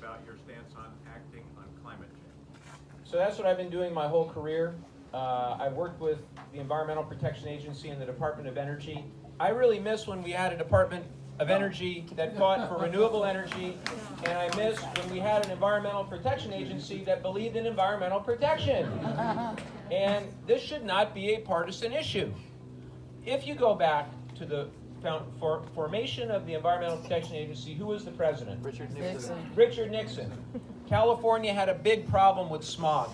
about your stance on acting on climate change. So that's what I've been doing my whole career. I've worked with the Environmental Protection Agency and the Department of Energy. I really miss when we had a Department of Energy that fought for renewable energy, and I miss when we had an Environmental Protection Agency that believed in environmental protection. And this should not be a partisan issue. If you go back to the formation of the Environmental Protection Agency, who was the president? Richard Nixon. Richard Nixon. California had a big problem with smog,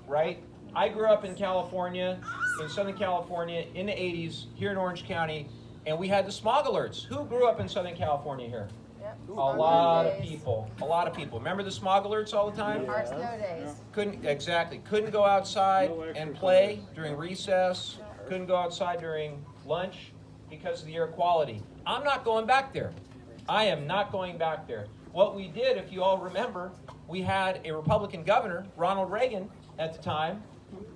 right? I grew up in California, in Southern California, in the 80s, here in Orange County, and we had the smog alerts. Who grew up in Southern California here? Yep. A lot of people. A lot of people. Remember the smog alerts all the time? Our snow days. Couldn't go outside and play during recess. Couldn't go outside during lunch because of the air quality. I'm not going back there. I am not going back there. What we did, if you all remember, we had a Republican governor, Ronald Reagan, at the time,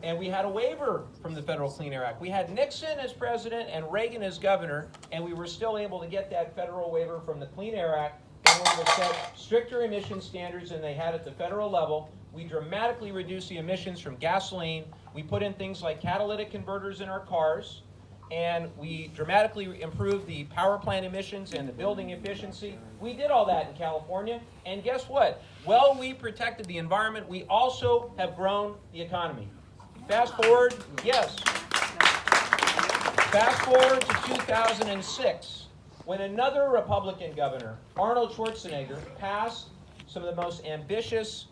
and we had a waiver from the Federal Clean Air Act. We had Nixon as president and Reagan as governor, and we were still able to get that federal waiver from the Clean Air Act in order to set stricter emission standards than they had at the federal level. We dramatically reduced the emissions from gasoline. We put in things like catalytic converters in our cars, and we dramatically improved the power plant emissions and the building efficiency. We did all that in California, and guess what? Well, we protected the environment. We also have grown the economy. Fast forward, yes. Fast forward to 2006, when another Republican governor, Arnold Schwarzenegger, passed some of the most ambitious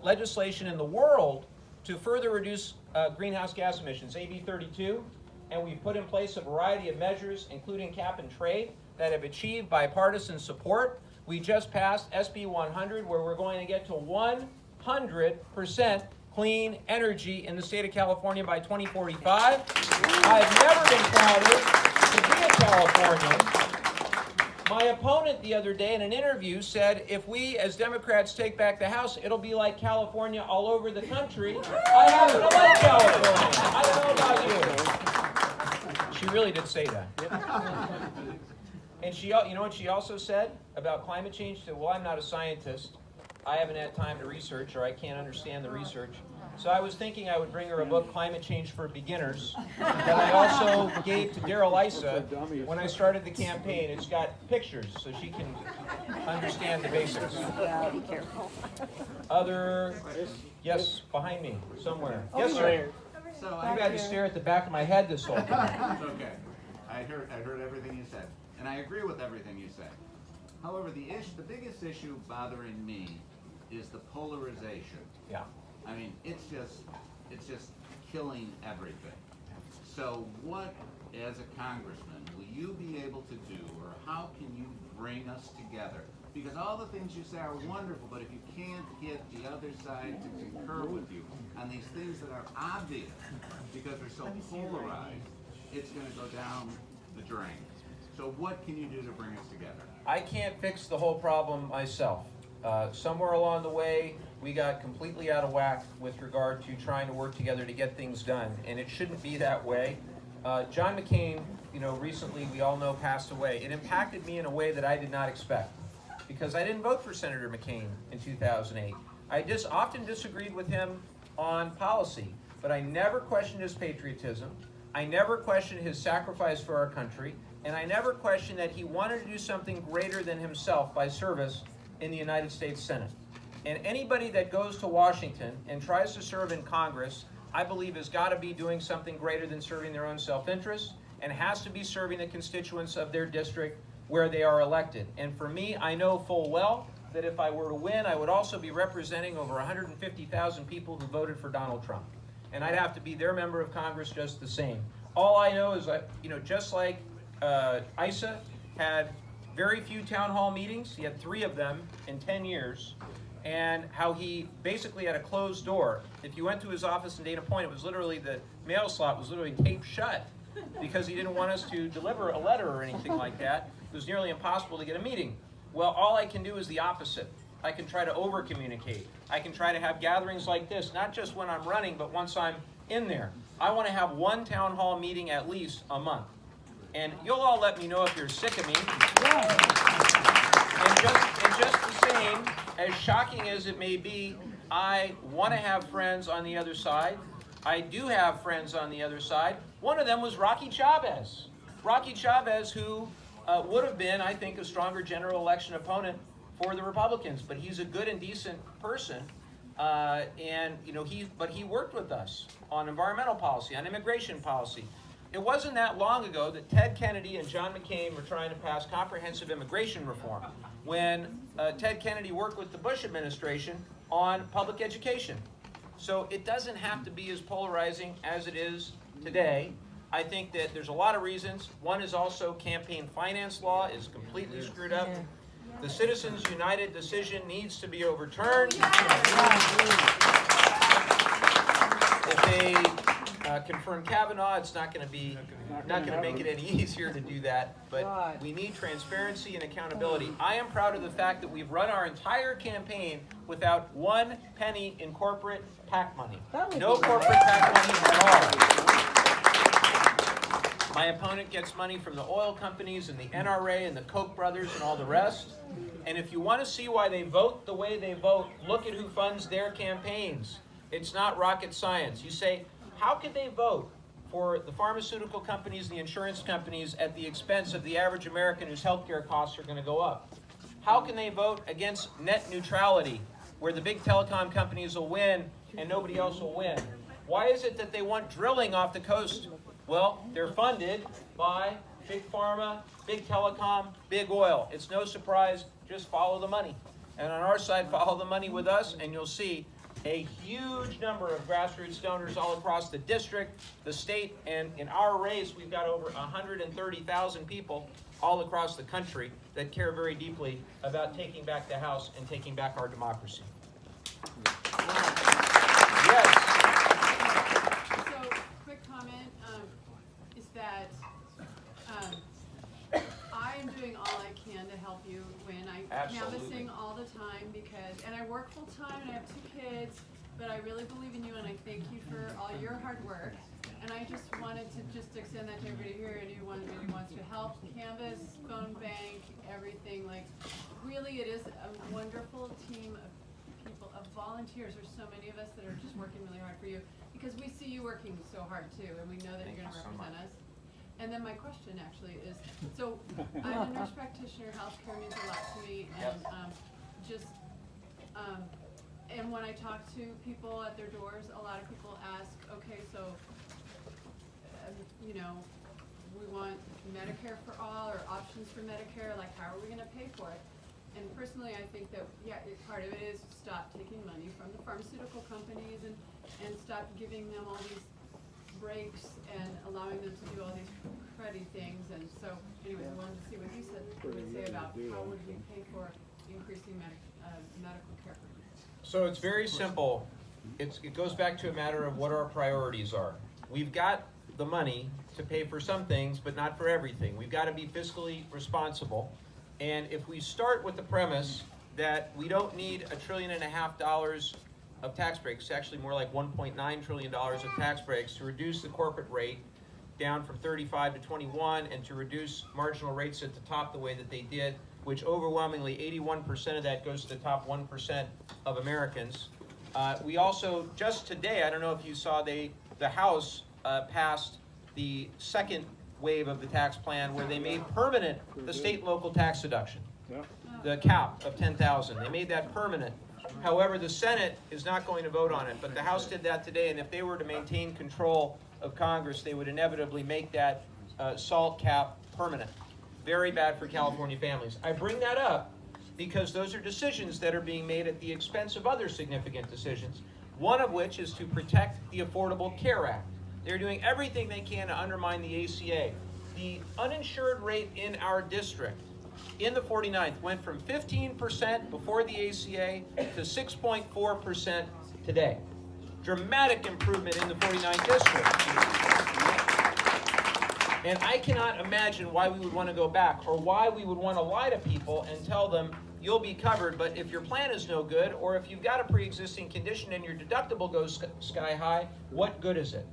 legislation in the world to further reduce greenhouse gas emissions, AB 32. And we've put in place a variety of measures, including cap and trade, that have achieved bipartisan support. We just passed SB 100, where we're going to get to 100% clean energy in the state of California by 2045. I've never been prouder to be a Californian. My opponent the other day in an interview said, if we as Democrats take back the House, it'll be like California all over the country. I happen to like California. I don't know about you. She really did say that. And she, you know what she also said about climate change? She said, well, I'm not a scientist. I haven't had time to research, or I can't understand the research. So I was thinking I would bring her a book, Climate Change for Beginners, that I also gave to Daryl Issa when I started the campaign. It's got pictures, so she can understand the basics. Yeah, be careful. Yes, behind me, somewhere. Yes, sir. So I've had to stare at the back of my head this whole time. It's okay. I heard everything you said, and I agree with everything you said. However, the biggest issue bothering me is the polarization. Yeah. I mean, it's just killing everything. So what, as a congressman, will you be able to do, or how can you bring us together? Because all the things you say are wonderful, but if you can't get the other side to concur with you on these things that are obvious, because they're so polarized, it's going to go down the drain. So what can you do to bring us together? I can't fix the whole problem myself. Somewhere along the way, we got completely out of whack with regard to trying to work together to get things done, and it shouldn't be that way. John McCain, recently we all know passed away. It impacted me in a way that I did not expect, because I didn't vote for Senator McCain in 2008. I just often disagreed with him on policy, but I never questioned his patriotism. I never questioned his sacrifice for our country, and I never questioned that he wanted to do something greater than himself by service in the United States Senate. And anybody that goes to Washington and tries to serve in Congress, I believe has got to be doing something greater than serving their own self-interest, and has to be serving the constituents of their district where they are elected. And for me, I know full well that if I were to win, I would also be representing over 150,000 people who voted for Donald Trump. And I'd have to be their member of Congress just the same. All I know is that, just like Issa had very few town hall meetings, he had 3 of them in 10 years, and how he basically had a closed door. If you went to his office in Dana Point, it was literally, the mail slot was literally taped shut, because he didn't want us to deliver a letter or anything like that. It was nearly impossible to get a meeting. Well, all I can do is the opposite. I can try to over-communicate. I can try to have gatherings like this, not just when I'm running, but once I'm in there. I want to have one town hall meeting at least a month. And you'll all let me know if you're sick of me. And just the same as shocking as it may be, I want to have friends on the other side. I do have friends on the other side. One of them was Rocky Chavez. Rocky Chavez, who would have been, I think, a stronger general election opponent for the Republicans, but he's a good and decent person. And you know, but he worked with us on environmental policy, on immigration policy. It wasn't that long ago that Ted Kennedy and John McCain were trying to pass comprehensive immigration reform when Ted Kennedy worked with the Bush administration on public education. So it doesn't have to be as polarizing as it is today. I think that there's a lot of reasons. One is also campaign finance law is completely screwed up. The Citizens United decision needs to be overturned. If they confirm Kavanaugh, it's not going to make it any easier to do that. But we need transparency and accountability. I am proud of the fact that we've run our entire campaign without 1 penny in corporate PAC money. No corporate PAC money at all. My opponent gets money from the oil companies and the NRA and the Koch brothers and all the rest. And if you want to see why they vote the way they vote, look at who funds their campaigns. It's not rocket science. You say, how could they vote for the pharmaceutical companies, the insurance companies at the expense of the average American whose healthcare costs are going to go up? How can they vote against net neutrality, where the big telecom companies will win and nobody else will win? Why is it that they want drilling off the coast? Well, they're funded by big pharma, big telecom, big oil. It's no surprise, just follow the money. And on our side, follow the money with us, and you'll see a huge number of grassroots donors all across the district, the state, and in our race, we've got over 130,000 people all across the country that care very deeply about taking back the House and taking back our democracy. Yes. So, quick comment is that I am doing all I can to help you win. I'm Absolutely. canvassing all the time and I work full time and I have 2 kids, but I really believe in you and I thank you for all your hard work. And I just wanted to extend that to everybody here, anyone who wants to help canvass, phone bank, everything. Like, really, it is a wonderful team of people, of volunteers. There's so many of us that are just working really hard for you because we see you working so hard too, and we know that you're going to represent us. And then my question actually is, so I'm a nurse practitioner, healthcare means a lot to me, and and when I talk to people at their doors, a lot of people ask, okay, so, you know, we want Medicare for all or options for Medicare, like how are we gonna pay for it? And personally, I think that, part of it is stop taking money from the pharmaceutical companies and stop giving them all these breaks and allowing them to do all these cruddy things. And so, anyway, I wanted to see what you would say about how would we pay for increasing medical care for people. So it's very simple. It goes back to a matter of what our priorities are. We've got the money to pay for some things, but not for everything. We've got to be fiscally responsible. And if we start with the premise that we don't need $1.5 trillion of tax breaks, actually more like $1.9 trillion of tax breaks to reduce the corporate rate down from 35 to 21 and to reduce marginal rates at the top the way that they did, which overwhelmingly 81% of that goes to the top 1% of Americans. We also, just today, I don't know if you saw, the House passed the second wave of the tax plan where they made permanent the state and local tax deduction, the cap of $10,000. They made that permanent. However, the Senate is not going to vote on it, but the House did that today, and if they were to maintain control of Congress, they would inevitably make that SALT cap permanent. Very bad for California families. I bring that up because those are decisions that are being made at the expense of other significant decisions, one of which is to protect the Affordable Care Act. They're doing everything they can to undermine the ACA. The uninsured rate in our district in the 49th went from 15% before the ACA to 6.4% today. Dramatic improvement in the 49th district. And I cannot imagine why we would want to go back or why we would want to lie to people and tell them you'll be covered, but if your plan is no good or if you've got a pre-existing condition and your deductible goes sky high, what good is it?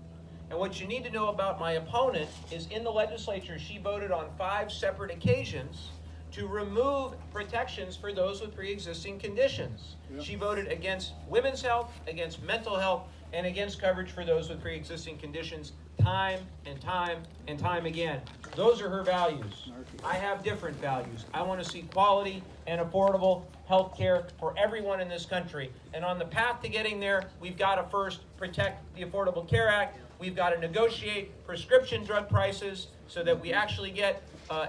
And what you need to know about my opponent is in the legislature, she voted on 5 separate occasions to remove protections for those with pre-existing conditions. She voted against women's health, against mental health, and against coverage for those with pre-existing conditions time and time and time again. Those are her values. I have different values. I want to see quality and affordable health care for everyone in this country. And on the path to getting there, we've got to first protect the Affordable Care Act. We've got to negotiate prescription drug prices so that we actually get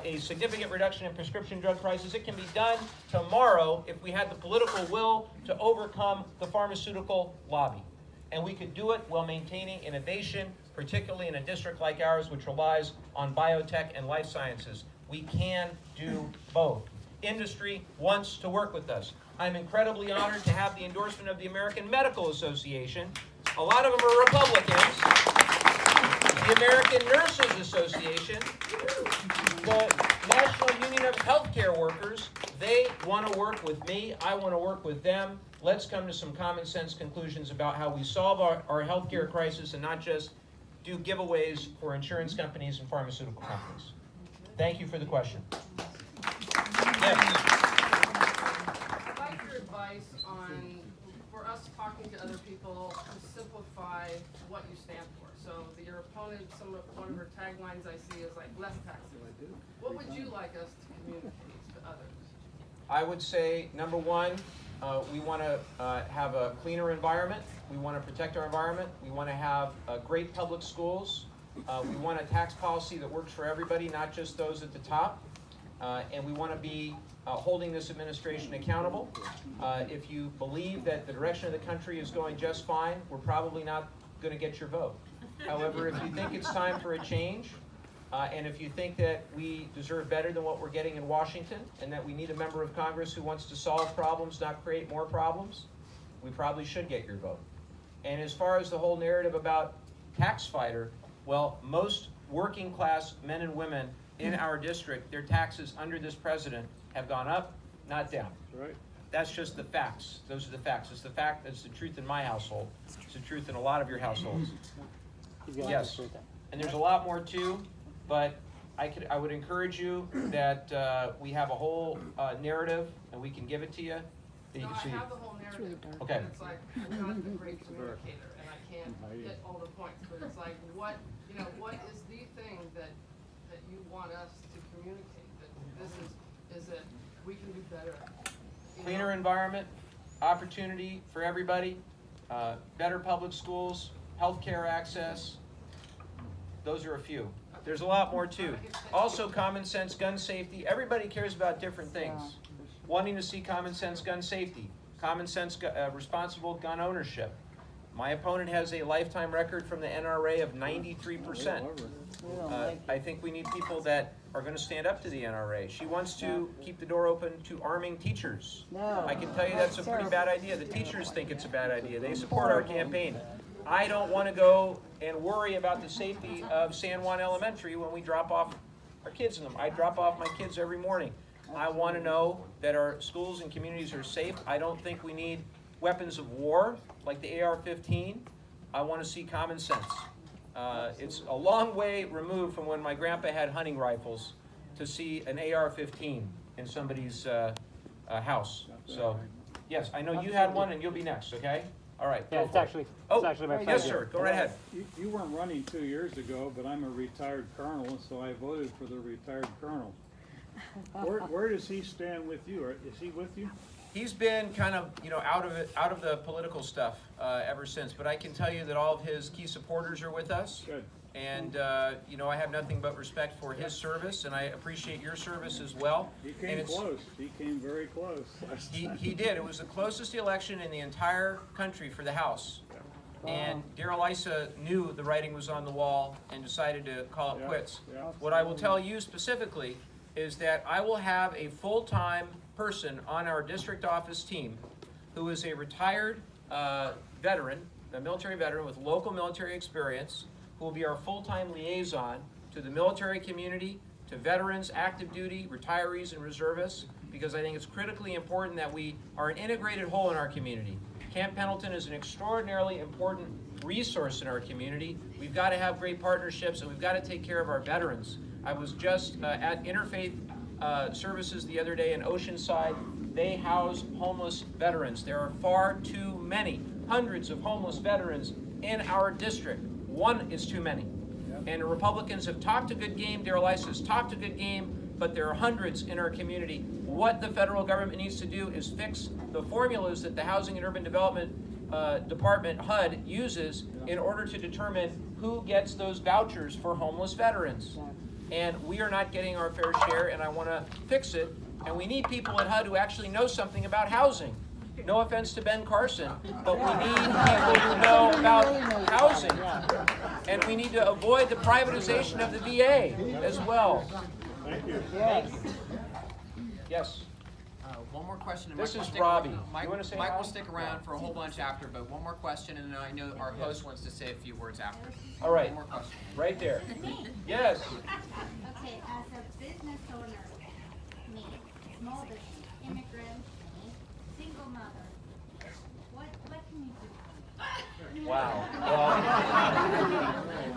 a significant reduction in prescription drug prices. It can be done tomorrow if we had the political will to overcome the pharmaceutical lobby. And we could do it while maintaining innovation, particularly in a district like ours, which relies on biotech and life sciences. We can do both. Industry wants to work with us. I'm incredibly honored to have the endorsement of the American Medical Association. A lot of them are Republicans. The American Nurses Association, the National Union of Healthcare Workers, they want to work with me. I want to work with them. Let's come to some common sense conclusions about how we solve our healthcare crisis and not just do giveaways for insurance companies and pharmaceutical companies. Thank you for the question. Yes. I'd like your advice on, for us talking to other people, to simplify what you stand for. So your opponent, one of her taglines I see is like less taxes. What would you like us to communicate to others? I would say, number one, we want to have a cleaner environment. We want to protect our environment. We want to have great public schools. We want a tax policy that works for everybody, not just those at the top. And we want to be holding this administration accountable. If you believe that the direction of the country is going just fine, we're probably not going to get your vote. However, if you think it's time for a change, and if you think that we deserve better than what we're getting in Washington, and that we need a member of Congress who wants to solve problems, not create more problems, we probably should get your vote. And as far as the whole narrative about tax fighter, well, most working class men and women in our district, their taxes under this president have gone up, not down. Right. That's just the facts. Those are the facts. It's the fact that's the truth in my household. It's the truth in a lot of your households. Yes, and there's a lot more too, but I would encourage you that we have a whole narrative, and we can give it to you. No, I have the whole narrative. Okay. And it's like, I'm not a great communicator, and I can't hit all the points, but it's like, what is the thing that you want us to communicate? That this is it, we can do better. Cleaner environment, opportunity for everybody, better public schools, healthcare access. Those are a few. There's a lot more too. Also, common sense gun safety. Everybody cares about different things. Wanting to see common sense gun safety, common sense responsible gun ownership. My opponent has a lifetime record from the NRA of 93%. I think we need people that are going to stand up to the NRA. She wants to keep the door open to arming teachers. I can tell you that's a pretty bad idea. The teachers think it's a bad idea. They support our campaign. I don't want to go and worry about the safety of San Juan Elementary when we drop off our kids in them. I drop off my kids every morning. I want to know that our schools and communities are safe. I don't think we need weapons of war like the AR-15. I want to see common sense. It's a long way removed from when my grandpa had hunting rifles to see an AR-15 in somebody's house. So, yes, I know you had one and you'll be next, okay? All right. Yeah, it's actually my friend. Yes, sir. Go right ahead. You weren't running 2 years ago, but I'm a retired colonel, so I voted for the retired colonel. Where does he stand with you? Or is he with you? He's been kind of, out of the political stuff ever since. But I can tell you that all of his key supporters are with us. Good. And, I have nothing but respect for his service, and I appreciate your service as well. He came close. He came very close. He did. It was the closest election in the entire country for the House. And Darrell Issa knew the writing was on the wall and decided to call it quits. Yeah. What I will tell you specifically is that I will have a full-time person on our district office team who is a retired veteran, a military veteran with local military experience, who will be our full-time liaison to the military community, to veterans, active duty, retirees, and reservists, because I think it's critically important that we are an integrated whole in our community. Camp Pendleton is an extraordinarily important resource in our community. We've got to have great partnerships, and we've got to take care of our veterans. I was just at Interfaith Services the other day in Oceanside. They house homeless veterans. There are far too many, hundreds of homeless veterans in our district. One is too many. And the Republicans have talked a good game, Darrell Ice has talked a good game, but there are hundreds in our community. What the federal government needs to do is fix the formulas that the Housing and Urban Development Department, HUD, uses in order to determine who gets those vouchers for homeless veterans. And we are not getting our fair share, and I want to fix it. And we need people at HUD who actually know something about housing. No offense to Ben Carson, but we need people who know about housing. And we need to avoid the privatization of the VA as well. Thank you. Thank you. Yes. One more question. And This Mike will is stick- Robbie. Mike, You wanna say Mike hi? will stick around for a whole bunch after, but one more question, and then I know our host wants to say a few words after. All right. One more question. Right there. Yes. Okay, as a business owner, me, small business, immigrant, me, single mother, what can you do? Wow.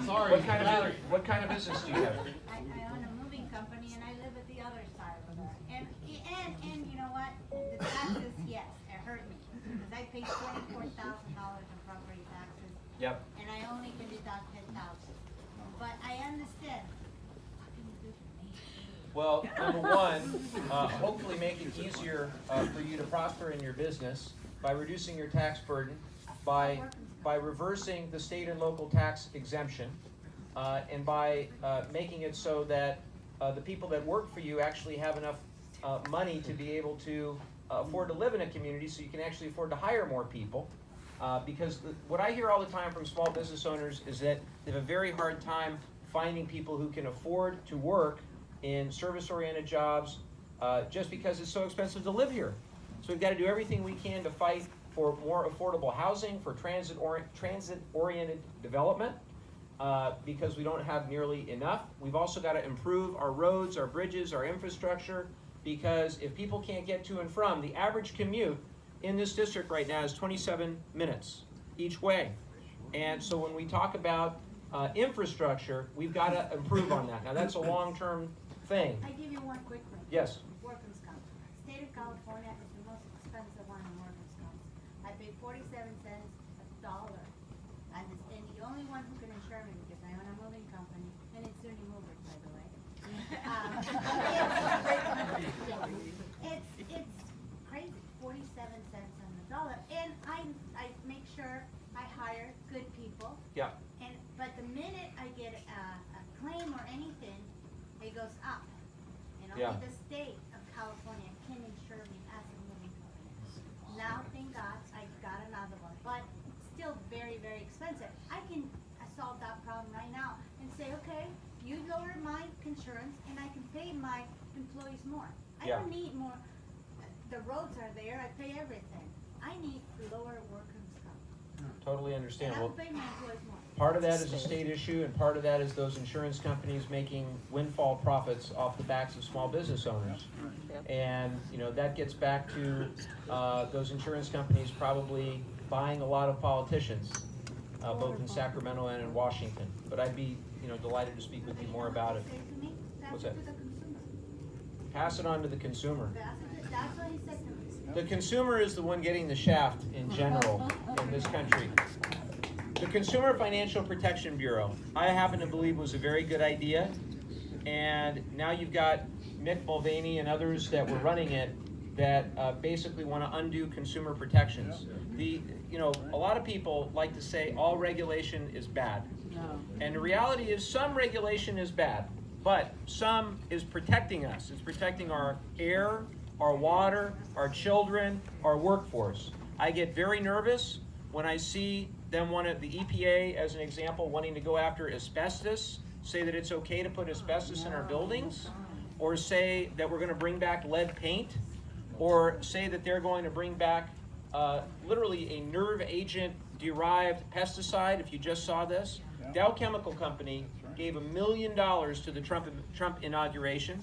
Sorry. What kind of business do you have? I own a moving company and I live at the other side of it. And you know what? The taxes, yes, it hurt me. Because I pay $24,000 in property taxes. Yep. And I only can deduct 10,000. But I understand. What can you do for me? Well, number one, hopefully make it easier for you to prosper in your business by reducing your tax burden, by reversing the state and local tax exemption, and by making it so that the people that work for you actually have enough money to be able to afford to live in a community, so you can actually afford to hire more people. Because what I hear all the time from small business owners is that they have a very hard time finding people who can afford to work in service-oriented jobs just because it's so expensive to live here. So we've got to do everything we can to fight for more affordable housing, for transit-oriented development, because we don't have nearly enough. We've also got to improve our roads, our bridges, our infrastructure, because if people can't get to and from, the average commute in this district right now is 27 minutes each way. And so when we talk about infrastructure, we've got to improve on that. Now that's a long-term thing. I give you one quick one. Yes. Workers' comp. State of California is the most expensive one in workers' comp. I pay 47 cents a dollar. And the only one who can insure me, because I own a moving company, and it's Sunni Movers, by the way. It's crazy, 47 cents on the dollar. And I make sure I hire good people. Yeah. But the minute I get a claim or anything, it goes up. And only Yeah. the state of California can insure me as a moving company. Now, thank God, I got another one, but still very, very expensive. I can solve that problem right now and say, okay, you lower my insurance and I can pay my employees more. I Yeah. don't need more. The roads are there, I pay everything. I need lower workers' comp. Totally And understand. I Well, will pay my employees more. part of that is a state issue, and part of that is those insurance companies making windfall profits off the backs of small business owners. And, you know, that gets back to those insurance companies probably buying a lot of politicians, both in Sacramento and in Washington. But I'd be, you know, delighted to speak with you more about it. Say to me, pass What's it that? to the consumer. Pass it on to the consumer. That's what he said to me. The consumer is the one getting the shaft in general in this country. The Consumer Financial Protection Bureau, I happen to believe was a very good idea. And now you've got Mick Mulvaney and others that were running it that basically want to undo consumer protections. You know, a lot of people like to say all regulation is bad. And the reality is some regulation is bad, but some is protecting us. It's protecting our air, our water, our children, our workforce. I get very nervous when I see them the EPA, as an example, wanting to go after asbestos, say that it's okay to put asbestos in our buildings, or say that we're going to bring back lead paint, or say that they're going to bring back literally a nerve agent derived pesticide. If you just saw this, Dow Chemical Company gave $1 million to the Trump inauguration,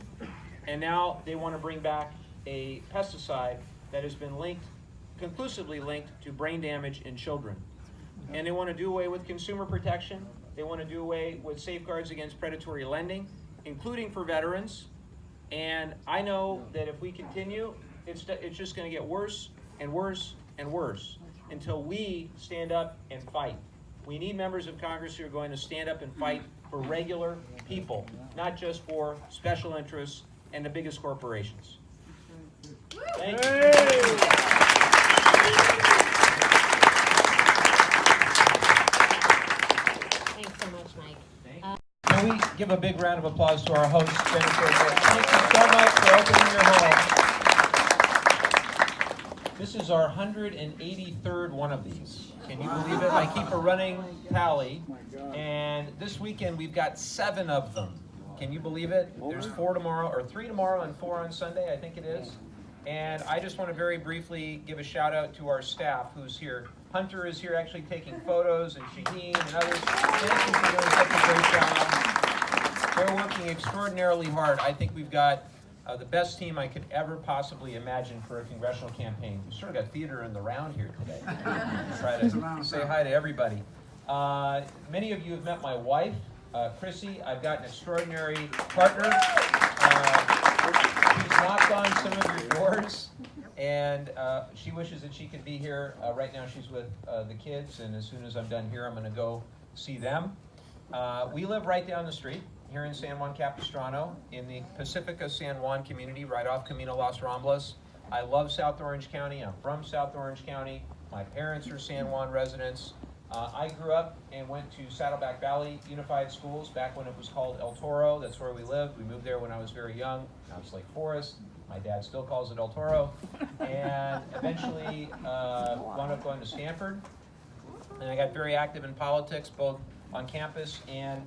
and now they want to bring back a pesticide that has been conclusively linked to brain damage in children. And they want to do away with consumer protection. They want to do away with safeguards against predatory lending, including for veterans. And I know that if we continue, it's just going to get worse and worse and worse until we stand up and fight. We need members of Congress who are going to stand up and fight for regular people, not just for special interests and the biggest corporations. Thank you. Thanks so much, Mike. Can we give a big round of applause to our host, Jennifer? Thank you so much for opening your home. This is our 183rd one of these. Can you believe it? I keep a running tally, and this weekend we've got 7 of them. Can you believe it? There's 4 tomorrow, or 3 tomorrow and 4 on Sunday, I think it is. And I just want to very briefly give a shout out to our staff who's here. Hunter is here actually taking photos, and Shaheen and others. Thank you for doing such a great job. They're working extraordinarily hard. I think we've got the best team I could ever possibly imagine for a congressional campaign. We sort of got theater in the round here today. Try to say hi to everybody. Many of you have met my wife, Chrissy. I've got an extraordinary partner. She's knocked on some of your doors, and she wishes that she could be here. Right now she's with the kids, and as soon as I'm done here, I'm going to go see them. We live right down the street here in San Juan Capistrano, in the Pacifica San Juan community, right off Camino Las Ramblas. I love South Orange County. I'm from South Orange County. My parents are San Juan residents. I grew up and went to Saddleback Valley Unified Schools back when it was called El Toro. That's where we lived. We moved there when I was very young. Now it's Lake Forest. My dad still calls it El Toro. And eventually wound up going to Stanford. And I got very active in politics, both on campus and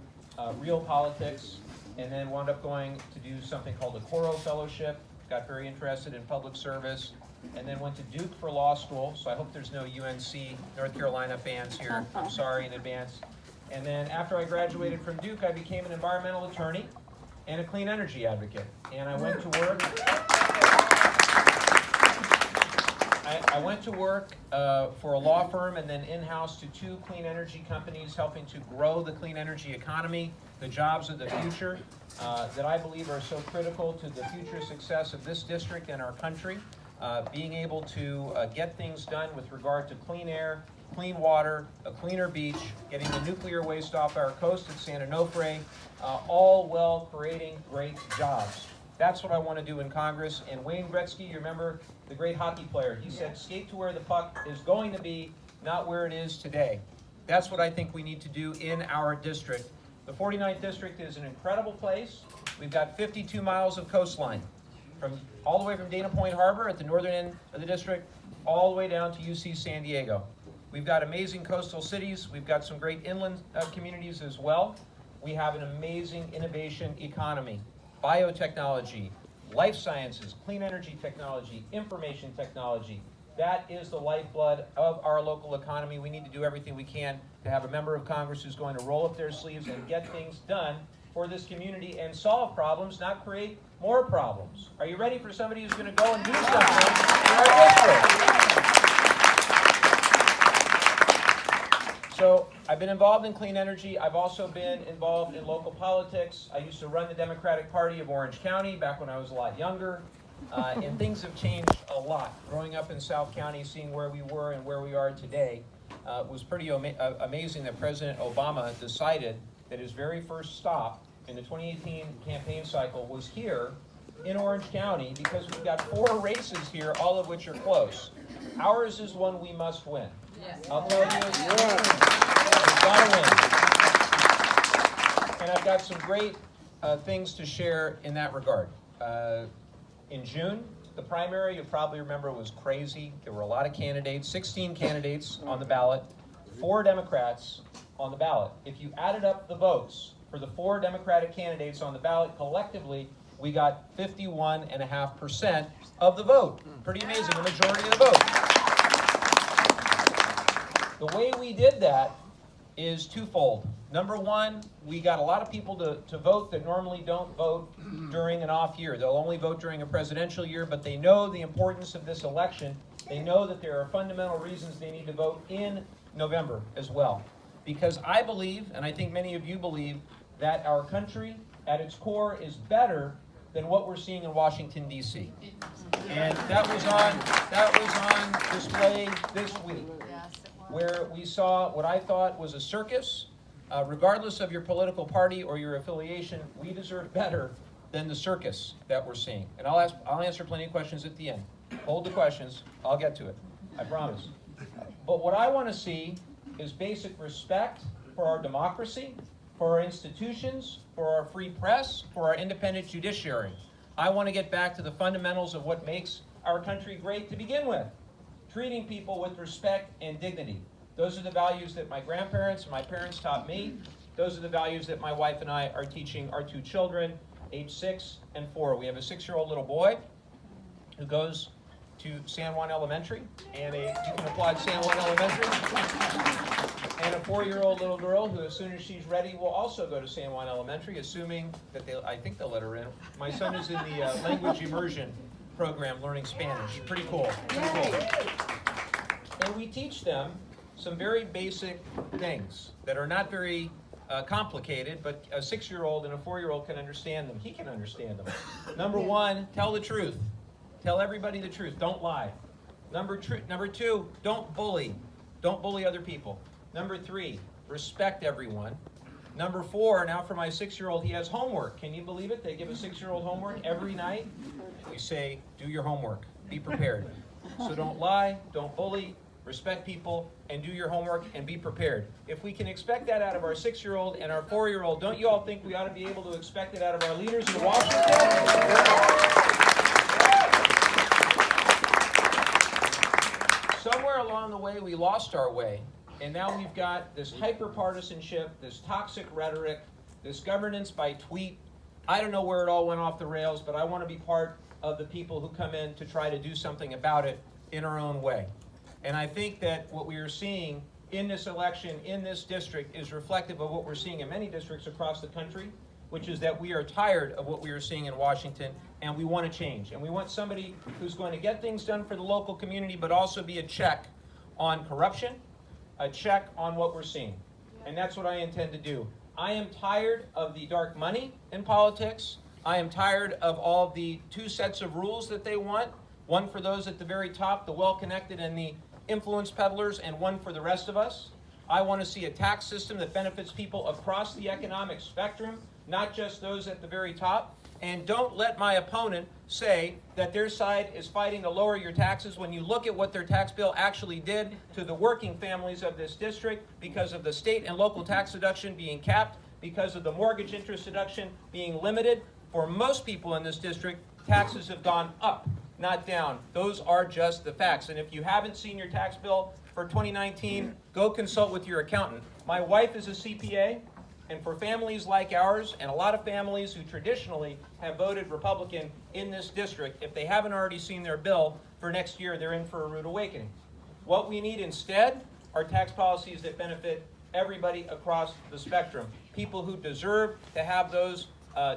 real politics. And then wound up going to do something called the Coro Fellowship. Got very interested in public service. And then went to Duke for law school, so I hope there's no UNC, North Carolina fans here. I'm sorry in advance. And then after I graduated from Duke, I became an environmental attorney and a clean energy advocate. And I went to work. I went to work for a law firm and then in-house to 2 clean energy companies, helping to grow the clean energy economy, the jobs of the future that I believe are so critical to the future success of this district and our country. Being able to get things done with regard to clean air, clean water, a cleaner beach, getting the nuclear waste off our coast at Santa Onofre, all while creating great jobs. That's what I want to do in Congress. And Wayne Gretzky, you remember the great hockey player, he said, skate to where the puck is going to be, not where it is today. That's what I think we need to do in our district. The 49th district is an incredible place. We've got 52 miles of coastline, from all the way from Dana Point Harbor at the northern end of the district, all the way down to UC San Diego. We've got amazing coastal cities. We've got some great inland communities as well. We have an amazing innovation economy, biotechnology, life sciences, clean energy technology, information technology. That is the lifeblood of our local economy. We need to do everything we can to have a member of Congress who's going to roll up their sleeves and get things done for this community and solve problems, not create more problems. Are you ready for somebody who's going to go and do something in our district? So I've been involved in clean energy. I've also been involved in local politics. I used to run the Democratic Party of Orange County back when I was a lot younger. And things have changed a lot. Growing up in South County, seeing where we were and where we are today, was pretty amazing that President Obama decided that his very first stop in the 2018 campaign cycle was here in Orange County, because we've got 4 races here, all of which are close. Ours is one we must win. Yes. I'll tell you, we've got to win. And I've got some great things to share in that regard. In June, the primary, you probably remember, was crazy. There were a lot of candidates, 16 candidates on the ballot, 4 Democrats on the ballot. If you added up the votes for the 4 Democratic candidates on the ballot, collectively, we got 51.5% of the vote. Pretty amazing, the majority of the vote. The way we did that is twofold. Number one, we got a lot of people to vote that normally don't vote during an off year. They'll only vote during a presidential year, but they know the importance of this election. They know that there are fundamental reasons they need to vote in November as well. Because I believe, and I think many of you believe, that our country at its core is better than what we're seeing in Washington, D.C. And that was on display this week, where we saw what I thought was a circus. Regardless of your political party or your affiliation, we deserve better than the circus that we're seeing. And I'll answer plenty of questions at the end. Hold the questions, I'll get to it, I promise. But what I want to see is basic respect for our democracy, for our institutions, for our free press, for our independent judiciary. I want to get back to the fundamentals of what makes our country great to begin with. Treating people with respect and dignity. Those are the values that my grandparents and my parents taught me. Those are the values that my wife and I are teaching our two children, age 6 and 4. We have a 6-year-old little boy who goes to San Juan Elementary, and you can applaud San Juan Elementary, and a 4-year-old little girl who, as soon as she's ready, will also go to San Juan Elementary, assuming that I think they'll let her in. My son is in the language immersion program learning Spanish. Pretty cool. And we teach them some very basic things that are not very complicated, but a 6-year-old and a 4-year-old can understand them. He can understand them. Number 1, tell the truth. Tell everybody the truth. Don't lie. Number 2, don't bully. Don't bully other people. Number 3, respect everyone. Number 4, now for my 6-year-old, he has homework. Can you believe it? They give a 6-year-old homework every night. We say, do your homework. Be prepared. So don't lie, don't bully, respect people, and do your homework and be prepared. If we can expect that out of our 6-year-old and our 4-year-old, don't you all think we ought to be able to expect it out of our leaders in Washington? Somewhere along the way, we lost our way, and now we've got this hyper-partisanship, this toxic rhetoric, this governance by tweet. I don't know where it all went off the rails, but I want to be part of the people who come in to try to do something about it in our own way. And I think that what we are seeing in this election, in this district, is reflective of what we're seeing in many districts across the country, which is that we are tired of what we are seeing in Washington, and we want to change. And we want somebody who's going to get things done for the local community, but also be a check on corruption, a check on what we're seeing. And that's what I intend to do. I am tired of the dark money in politics. I am tired of all the 2 sets of rules that they want, one for those at the very top, the well-connected and the influence peddlers, and one for the rest of us. I want to see a tax system that benefits people across the economic spectrum, not just those at the very top. And don't let my opponent say that their side is fighting to lower your taxes when you look at what their tax bill actually did to the working families of this district because of the state and local tax deduction being capped, because of the mortgage interest deduction being limited. For most people in this district, taxes have gone up, not down. Those are just the facts. And if you haven't seen your tax bill for 2019, go consult with your accountant. My wife is a CPA, and for families like ours, and a lot of families who traditionally have voted Republican in this district, if they haven't already seen their bill for next year, they're in for a rude awakening. What we need instead are tax policies that benefit everybody across the spectrum. People who deserve to have those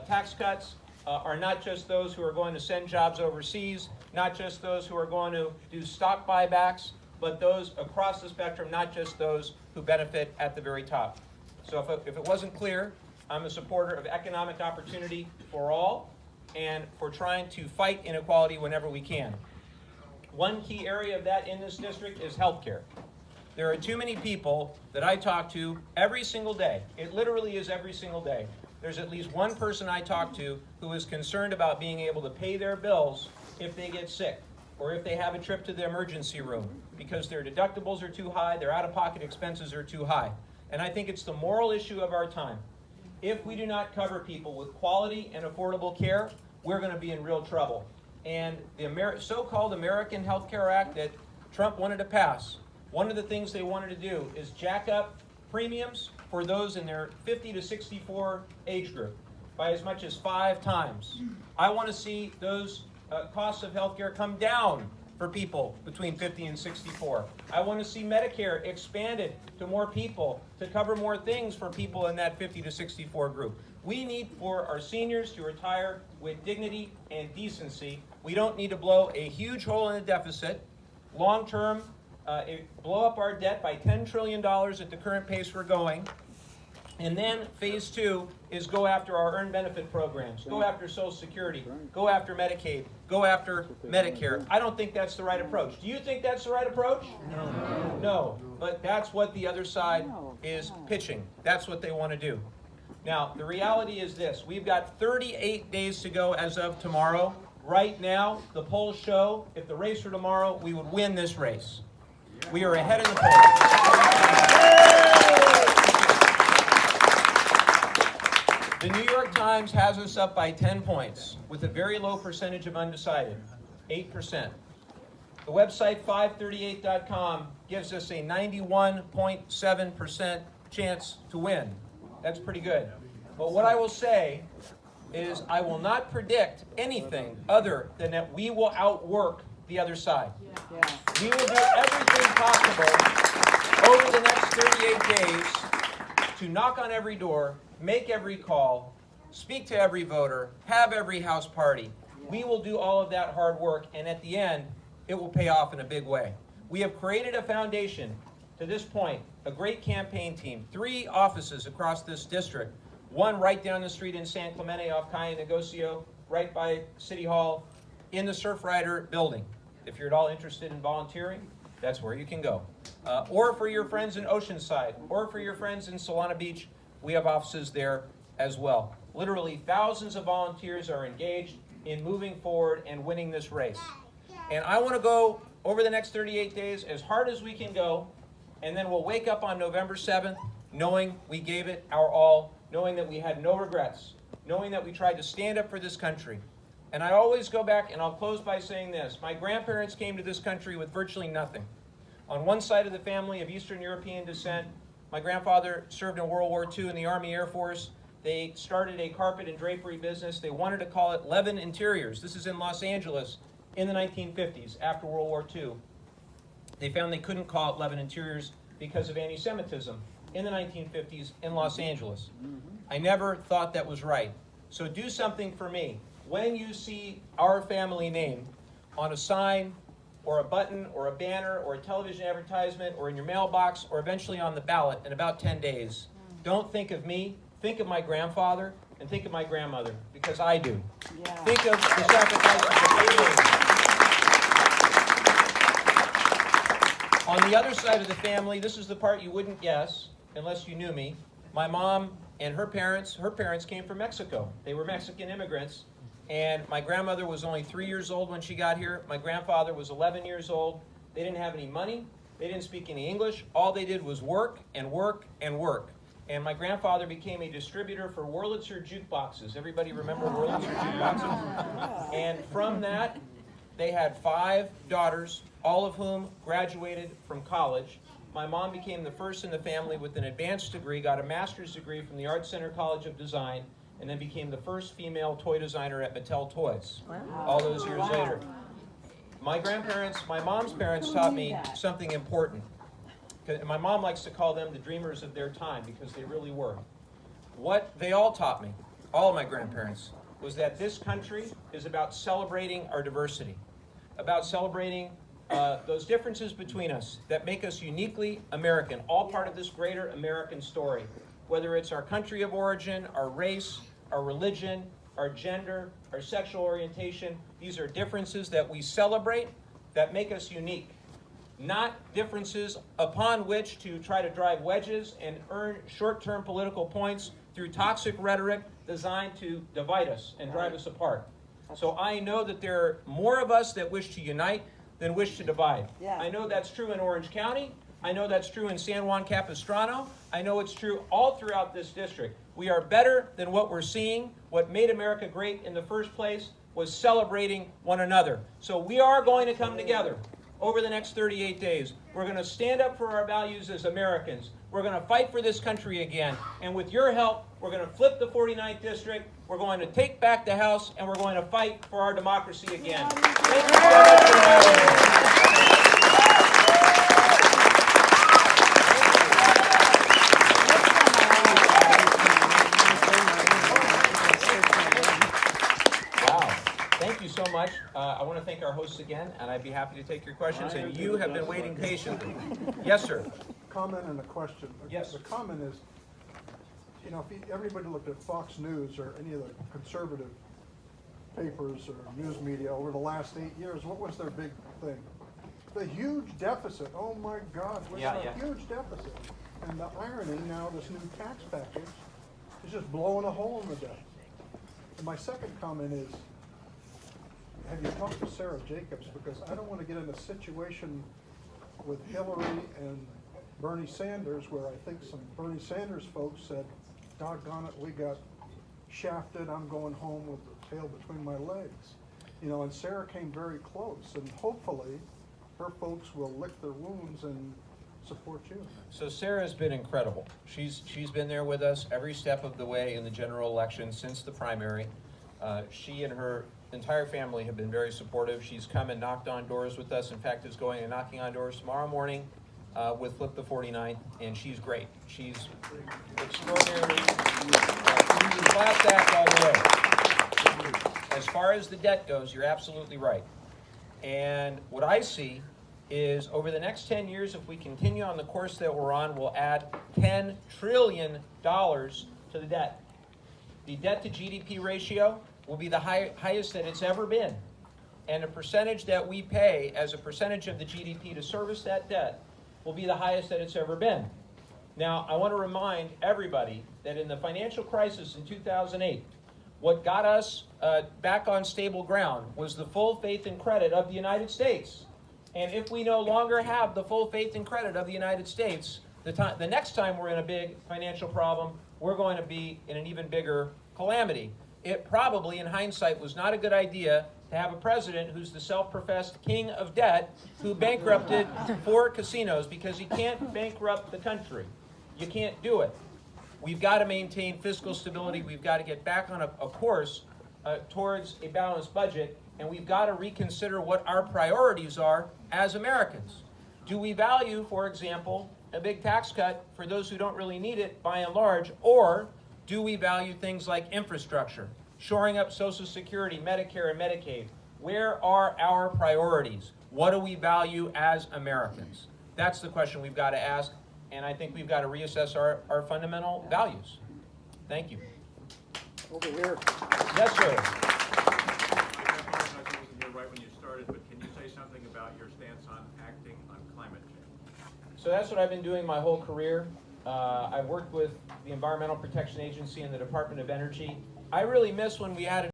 tax cuts are not just those who are going to send jobs overseas, not just those who are going to do stock buybacks, but those across the spectrum, not just those who benefit at the very top. So if it wasn't clear, I'm a supporter of economic opportunity for all and for trying to fight inequality whenever we can. One key area of that in this district is healthcare. There are too many people that I talk to every single day. It literally is every single day. There's at least one person I talk to who is concerned about being able to pay their bills if they get sick or if they have a trip to the emergency room because their deductibles are too high, their out-of-pocket expenses are too high. And I think it's the moral issue of our time. If we do not cover people with quality and affordable care, we're going to be in real trouble. And the so-called American Health Care Act that Trump wanted to pass, one of the things they wanted to do is jack up premiums for those in their 50 to 64 age group by as much as 5 times. I want to see those costs of health care come down for people between 50 and 64. I want to see Medicare expanded to more people to cover more things for people in that 50 to 64 group. We need for our seniors to retire with dignity and decency. We don't need to blow a huge hole in the deficit. Long-term, blow up our debt by $10 trillion at the current pace we're going. And then phase 2 is go after our earned benefit programs, go after Social Security, go after Medicaid, go after Medicare. I don't think that's the right approach. Do you think that's the right approach? No. No, but that's what the other side is pitching. That's what they want to do. Now, the reality is this. We've got 38 days to go as of tomorrow. Right now, the polls show if the race were tomorrow, we would win this race. We are ahead in the polls. The New York Times has us up by 10 points with a very low percentage of undecided, 8%. The website 538.com gives us a 91.7% chance to win. That's pretty good. But what I will say is I will not predict anything other than that we will outwork the other side. We will do everything possible over the next 38 days to knock on every door, make every call, speak to every voter, have every house party. We will do all of that hard work, and at the end, it will pay off in a big way. We have created a foundation to this point, a great campaign team, 3 offices across this district, one right down the street in San Clemente off Calle Negocio, right by City Hall, in the Surfrider building. If you're at all interested in volunteering, that's where you can go. Or for your friends in Oceanside, or for your friends in Solana Beach, we have offices there as well. Literally thousands of volunteers are engaged in moving forward and winning this race. And I want to go over the next 38 days as hard as we can go, and then we'll wake up on November 7th knowing we gave it our all, knowing that we had no regrets, knowing that we tried to stand up for this country. And I always go back, and I'll close by saying this. My grandparents came to this country with virtually nothing. On one side of the family of Eastern European descent, my grandfather served in World War II in the Army Air Force. They started a carpet and drapery business. They wanted to call it Levin Interiors. This is in Los Angeles in the 1950s, after World War II. They found they couldn't call it Levin Interiors because of anti-Semitism in the 1950s in Los Angeles. I never thought that was right. So do something for me. When you see our family name on a sign or a button or a banner or a television advertisement or in your mailbox or eventually on the ballot in about 10 days, don't think of me, think of my grandfather and think of my grandmother, because I do. Think of the sacrifices that they made. On the other side of the family, this is the part you wouldn't guess unless you knew me. My mom and her parents came from Mexico. They were Mexican immigrants. And my grandmother was only 3 years old when she got here. My grandfather was 11 years old. They didn't have any money. They didn't speak any English. All they did was work and work and work. And my grandfather became a distributor for Wurlitzer jukeboxes. Everybody remember Wurlitzer jukeboxes? And from that, they had 5 daughters, all of whom graduated from college. My mom became the first in the family with an advanced degree, got a master's degree from the Art Center College of Design, and then became the first female toy designer at Mattel Toys, all those years later. My mom's parents taught me something important. My mom likes to call them the dreamers of their time, because they really were. What they all taught me, all of my grandparents, was that this country is about celebrating our diversity, about celebrating those differences between us that make us uniquely American, all part of this greater American story. Whether it's our country of origin, our race, our religion, our gender, our sexual orientation, these are differences that we celebrate that make us unique. Not differences upon which to try to drive wedges and earn short-term political points through toxic rhetoric designed to divide us and drive us apart. So I know that there are more of us that wish to unite than wish to divide. I know that's true in Orange County. I know that's true in San Juan Capistrano. I know it's true all throughout this district. We are better than what we're seeing. What made America great in the first place was celebrating one another. So we are going to come together over the next 38 days. We're going to stand up for our values as Americans. We're going to fight for this country again. And with your help, we're going to flip the 49th district. We're going to take back the House, and we're going to fight for our democracy again. Thank you so much for having me. Thank you so much. I want to thank our hosts again, and I'd be happy to take your questions. And you have been waiting patiently. Yes, sir. Comment and a question. Yes. The comment is, you know, if everybody looked at Fox News or any of the conservative papers or news media over the last 8 years, what was their big thing? The huge deficit. Oh my God, we have a huge deficit. And the irony now, this new tax package is just blowing a hole in the debt. And my second comment is, have you talked to Sarah Jacobs? Because I don't want to get in a situation with Hillary and Bernie Sanders where I think some Bernie Sanders folks said, doggone it, we got shafted, I'm going home with the tail between my legs. You know, and Sarah came very close, and hopefully her folks will lick their wounds and support you. So Sarah's been incredible. She's been there with us every step of the way in the general election since the primary. She and her entire family have been very supportive. She's come and knocked on doors with us. In fact, is going and knocking on doors tomorrow morning with Flip the 49, and she's great. She's extraordinary. Class act all the way. As far as the debt goes, you're absolutely right. And what I see is over the next 10 years, if we continue on the course that we're on, we'll add $10 trillion to the debt. The debt to GDP ratio will be the highest that it's ever been. And the percentage that we pay as a percentage of the GDP to service that debt will be the highest that it's ever been. Now, I want to remind everybody that in the financial crisis in 2008, what got us back on stable ground was the full faith and credit of the United States. And if we no longer have the full faith and credit of the United States, the next time we're in a big financial problem, we're going to be in an even bigger calamity. It probably, in hindsight, was not a good idea to have a president who's the self-professed king of debt who bankrupted 4 casinos, because he can't bankrupt the country. You can't do it. We've got to maintain fiscal stability. We've got to get back on a course towards a balanced budget, and we've got to reconsider what our priorities are as Americans. Do we value, for example, a big tax cut for those who don't really need it by and large, or do we value things like infrastructure, shoring up Social Security, Medicare, and Medicaid? Where are our priorities? What do we value as Americans? That's the question we've got to ask, and I think we've got to reassess our fundamental values. Thank you. Over here. Yes, sir. I wasn't here right when you started, but can you say something about your stance on acting on climate change? So that's what I've been doing my whole career. I've worked with the Environmental Protection Agency and the Department of Energy. I really miss when we had